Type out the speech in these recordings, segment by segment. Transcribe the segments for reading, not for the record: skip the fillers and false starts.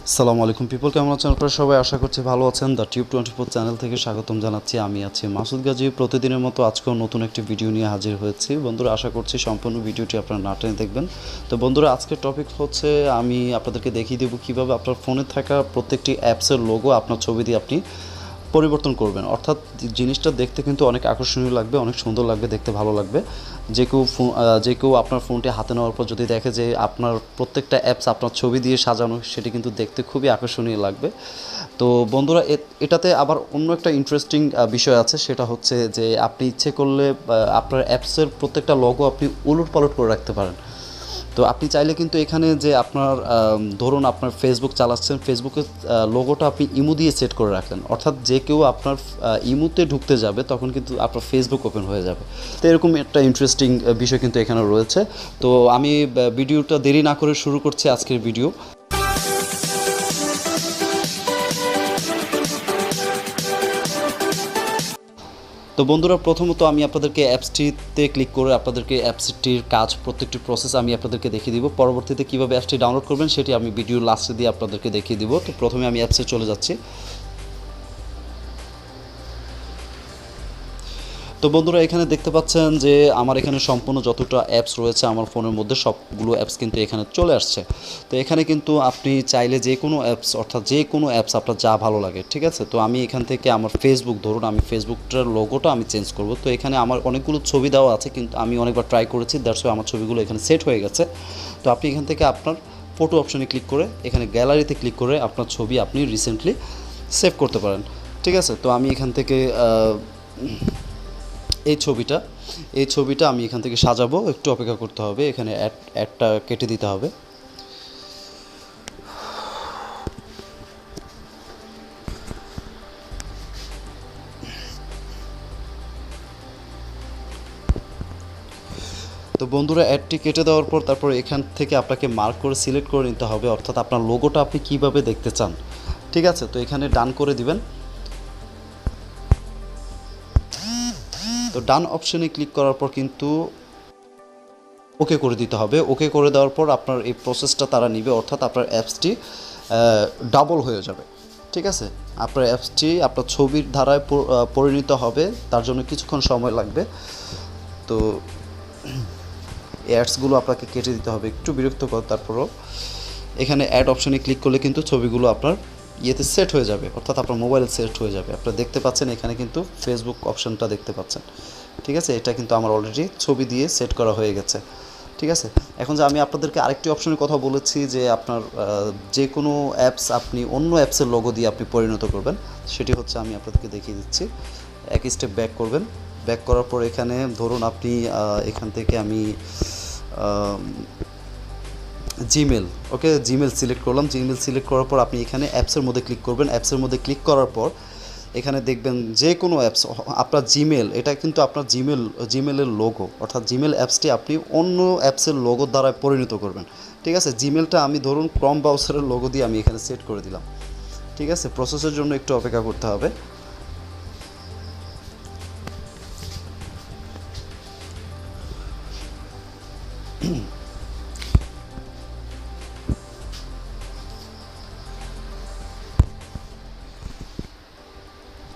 আসসালামু আলাইকুম পিপল, কেমন আছেন আপনারা সবাই? আশা করছি ভালো আছেন। দ্য টিউব24 চ্যানেল থেকে স্বাগতম জানাচ্ছি। আমি আছি মাসুদ গাজী। প্রতিদিনের মতো আজকেও নতুন একটি ভিডিও নিয়ে হাজির হয়েছি। বন্ধুরা, আশা করছি সম্পূর্ণ ভিডিওটি আপনারা না টেনে দেখবেন। তো বন্ধুরা, আজকের টপিক হচ্ছে আমি আপনাদেরকে দেখিয়ে দেবো কীভাবে আপনার ফোনে থাকা প্রত্যেকটি অ্যাপসের লোগো আপনার ছবি দিয়ে আপনি পরিবর্তন করবেন। অর্থাৎ জিনিসটা দেখতে কিন্তু অনেক আকর্ষণীয় লাগবে, অনেক সুন্দর লাগবে, দেখতে ভালো লাগবে। যে কেউ আপনার ফোনটি হাতে নেওয়ার পর যদি দেখে যে আপনার প্রত্যেকটা অ্যাপস আপনার ছবি দিয়ে সাজানো, সেটি কিন্তু দেখতে খুবই আকর্ষণীয় লাগবে। তো বন্ধুরা, এটাতে আবার অন্য একটা ইন্টারেস্টিং বিষয় আছে, সেটা হচ্ছে যে আপনি ইচ্ছে করলে আপনার অ্যাপসের প্রত্যেকটা লোগো আপনি উলটপালট করে রাখতে পারেন। তো আপনি চাইলে কিন্তু এখানে যে আপনার ধরুন আপনার ফেসবুক চালাচ্ছেন, ফেসবুকের লোগোটা আপনি ইমো দিয়ে সেট করে রাখলেন। অর্থাৎ যে কেউ আপনার ইমোতে ঢুকতে যাবে তখন কিন্তু আপনার ফেসবুক ওপেন হয়ে যাবে। তো এরকম একটা ইন্টারেস্টিং বিষয় কিন্তু এখানে রয়েছে। তো আমি ভিডিওটা দেরি না করে শুরু করছি আজকের ভিডিও। তো বন্ধুরা, প্রথমত আমি আপনাদেরকে অ্যাপসটিতে ক্লিক করে আপনাদেরকে অ্যাপসটির কাজ, প্রত্যেকটি প্রসেস আমি আপনাদেরকে দেখিয়ে দিব। পরবর্তীতে কীভাবে অ্যাপসটি ডাউনলোড করবেন সেটি আমি ভিডিওর লাস্টে দিয়ে আপনাদেরকে দেখিয়ে দিব। তো প্রথমে আমি অ্যাপসে চলে যাচ্ছি। তো বন্ধুরা, এখানে দেখতে পাচ্ছেন যে আমার এখানে সম্পূর্ণ যতটা অ্যাপস রয়েছে আমার ফোনের মধ্যে সবগুলো অ্যাপস কিন্তু এখানে চলে আসছে। তো এখানে কিন্তু আপনি চাইলে যে কোনো অ্যাপস, অর্থাৎ যে কোনো অ্যাপস আপনার যা ভালো লাগে, ঠিক আছে। তো আমি এখান থেকে আমার ফেসবুক, ধরুন আমি ফেসবুকটার লোগোটা আমি চেঞ্জ করব। তো এখানে আমার অনেকগুলো ছবি দেওয়া আছে, কিন্তু আমি অনেকবার ট্রাই করেছি, দ্যাটস ওয়াই আমার ছবিগুলো এখানে সেট হয়ে গেছে। তো আপনি এখান থেকে আপনার ফটো অপশনে ক্লিক করে এখানে গ্যালারিতে ক্লিক করে আপনার ছবি আপনি রিসেন্টলি সেভ করতে পারেন, ঠিক আছে। তো আমি এখান থেকে এই ছবিটা আমি এখান থেকে সাজাবো। একটু অপেক্ষা করতে হবে, এখানে অ্যাডটা কেটে দিতে হবে। তো বন্ধুরা, অ্যাডটি কেটে দেওয়ার পর তারপর এখান থেকে আপনাকে মার্ক করে সিলেক্ট করে নিতে হবে, অর্থাৎ আপনার লোগোটা আপনি কীভাবে দেখতে চান, ঠিক আছে। তো এখানে ডান করে দিবেন। তো ডান অপশনে ক্লিক করার পর কিন্তু ওকে করে দিতে হবে। ওকে করে দেওয়ার পর আপনার এই প্রসেসটা তারা নিবে, অর্থাৎ আপনার অ্যাপসটি ডাবল হয়ে যাবে, ঠিক আছে। আপনার অ্যাপসটি আপনার ছবির ধারায় পরিণত হবে, তার জন্য কিছুক্ষণ সময় লাগবে। তো অ্যাডসগুলো আপনাকে কেটে দিতে হবে, একটু বিরক্তকর। তারপরও এখানে অ্যাড অপশনে ক্লিক করলে কিন্তু ছবিগুলো আপনার ইয়েতে সেট হয়ে যাবে, অর্থাৎ আপনার মোবাইলে সেট হয়ে যাবে। আপনারা দেখতে পাচ্ছেন এখানে কিন্তু ফেসবুক অপশনটা দেখতে পাচ্ছেন, ঠিক আছে। এটা কিন্তু আমার অলরেডি ছবি দিয়ে সেট করা হয়ে গেছে, ঠিক আছে। এখন যে আমি আপনাদেরকে আরেকটি অপশনের কথা বলেছি যে আপনার যে কোনো অ্যাপস আপনি অন্য অ্যাপসের লোগো দিয়ে আপনি পরিণত করবেন, সেটি হচ্ছে আমি আপনাদেরকে দেখিয়ে দিচ্ছি। এক স্টেপ ব্যাক করবেন। ব্যাক করার পর এখানে ধরুন আপনি এখান থেকে আমি জিমেল, ওকে, জিমেল সিলেক্ট করলাম। জিমেল সিলেক্ট করার পর আপনি এখানে অ্যাপসের মধ্যে ক্লিক করবেন। অ্যাপসের মধ্যে ক্লিক করার পর এখানে দেখবেন যে কোনো অ্যাপস, আপনার জিমেল, এটা কিন্তু আপনার জিমেলের লোগো, অর্থাৎ জিমেল অ্যাপসটি আপনি অন্য অ্যাপসের লোগোর দ্বারা পরিণত করবেন, ঠিক আছে। জিমেলটা আমি ধরুন ক্রম ব্রাউজারের লোগো দিয়ে আমি এখানে সেট করে দিলাম, ঠিক আছে। প্রসেসের জন্য একটু অপেক্ষা করতে হবে।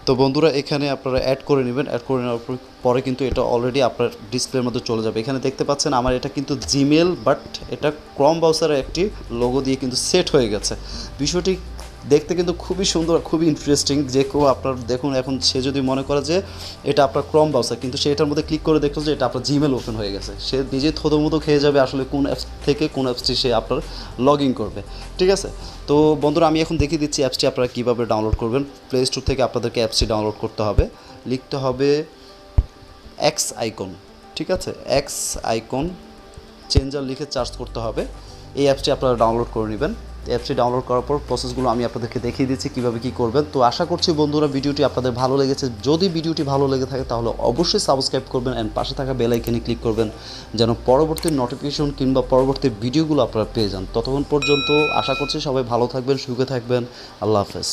তো বন্ধুরা, এখানে আপনারা অ্যাড করে নেবেন। অ্যাড করে নেওয়ার পরে কিন্তু এটা অলরেডি আপনার ডিসপ্লের মধ্যে চলে যাবে। এখানে দেখতে পাচ্ছেন আমার এটা কিন্তু জিমেল, বাট এটা ক্রম ব্রাউজারের একটি লোগো দিয়ে কিন্তু সেট হয়ে গেছে। বিষয়টি দেখতে কিন্তু খুবই সুন্দর, খুবই ইন্টারেস্টিং। যে কেউ আপনার দেখুন, এখন সে যদি মনে করে যে এটা আপনার ক্রম ব্রাউজার, কিন্তু সে এটার মধ্যে ক্লিক করে দেখলো যে এটা আপনার জিমেল ওপেন হয়ে গেছে, সে নিজেই থতমতো খেয়ে যাবে আসলে কোন অ্যাপস থেকে কোন অ্যাপসটি সে আপনার লগ ইন করবে, ঠিক আছে। তো বন্ধুরা, আমি এখন দেখিয়ে দিচ্ছি অ্যাপসটি আপনারা কীভাবে ডাউনলোড করবেন। প্লে স্টোর থেকে আপনাদেরকে অ্যাপসটি ডাউনলোড করতে হবে। লিখতে হবে এক্স আইকন, ঠিক আছে। এক্স আইকন চেঞ্জার লিখে সার্চ করতে হবে। এই অ্যাপসটি আপনারা ডাউনলোড করে নেবেন। অ্যাপসটি ডাউনলোড করার পর প্রসেসগুলো আমি আপনাদেরকে দেখিয়ে দিচ্ছি কীভাবে কী করবেন। তো আশা করছি বন্ধুরা, ভিডিওটি আপনাদের ভালো লেগেছে। যদি ভিডিওটি ভালো লেগে থাকে তাহলে অবশ্যই সাবস্ক্রাইব করবেন অ্যান্ড পাশে থাকা বেল আইকনে ক্লিক করবেন, যেন পরবর্তী নোটিফিকেশন কিংবা পরবর্তী ভিডিওগুলো আপনারা পেয়ে যান। ততক্ষণ পর্যন্ত আশা করছি সবাই ভালো থাকবেন, সুখে থাকবেন। আল্লাহ হাফেজ।